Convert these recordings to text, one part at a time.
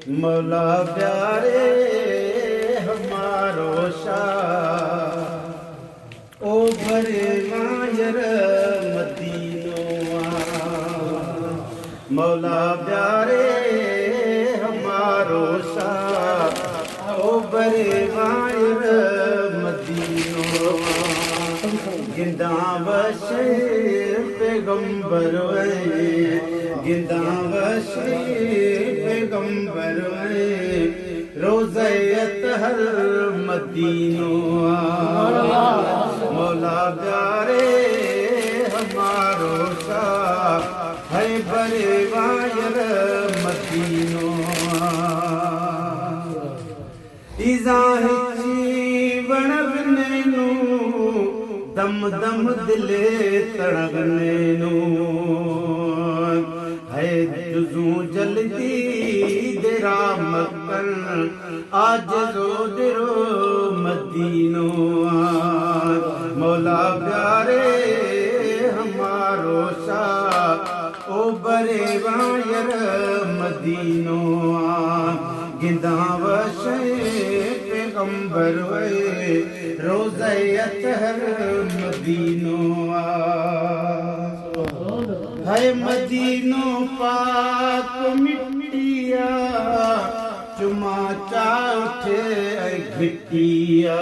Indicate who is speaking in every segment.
Speaker 1: मौला प्यारे हमारो शाह ओ भरे मायर मदीनो मौला प्यारे हमारो शाह ओ भरे मायर मदीनो गिंदा बशे पैगंबर गिंदा बशे पैगंबर रोज़यत हर मदीनो मौला प्यारे हमारो शाह है बरे वायर मदीनो जीवन नैनू दम दम दिले तड़गने नू है जुजू जल्दी देरा मक्कन आज जो दिरो मदीनो मौला प्यारे हमारो शाह ओ बरे वायर मदीनो गिंदा वशे पैगंबर रोज़यत हर मदीनो है मदीनो पाक मिट्टिया चुमा चाउठे घिटिया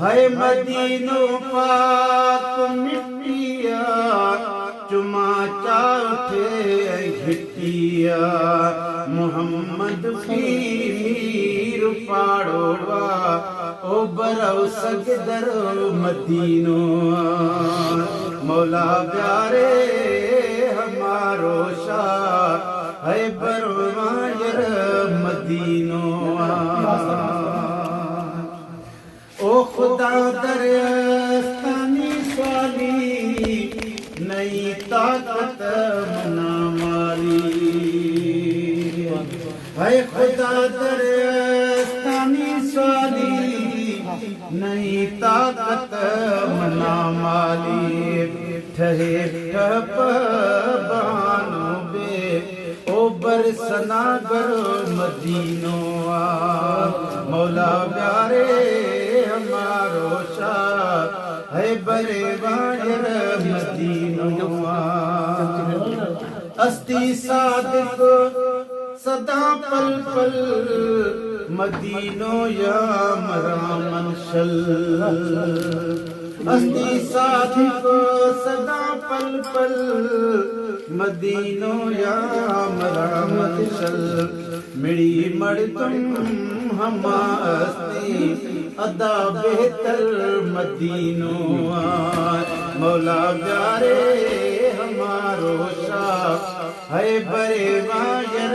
Speaker 1: है मदीनो पाक मिट्टिया चुमा चाउठे घिटिया मोहम्मद पीर पाड़ोवा ओ बरौ सगदर मदीनो मौला प्यारे हमारो शाह है बरवायर मदीनो ओ खुदा दरस्तानी स्वाली नई ताकत मना मारी है खुदा दरस्तानी स्वाली नई ताकत मना माली ठहे ठप बानो बे ओ बरसना गरो मदीनो मौला प्यारे हमारो शाह है बरे वायर मदीनो अस्ति सादिक सदा पल पल मदीनो या मरा मनशल अस्ति सादिक सदा पल पल मदीनो या मरा मनशल मिड़ी मड़ तुम हमा अस्ति अदा बेहतर मदीनो मौला प्यारे हमारो शाह है बरे वायर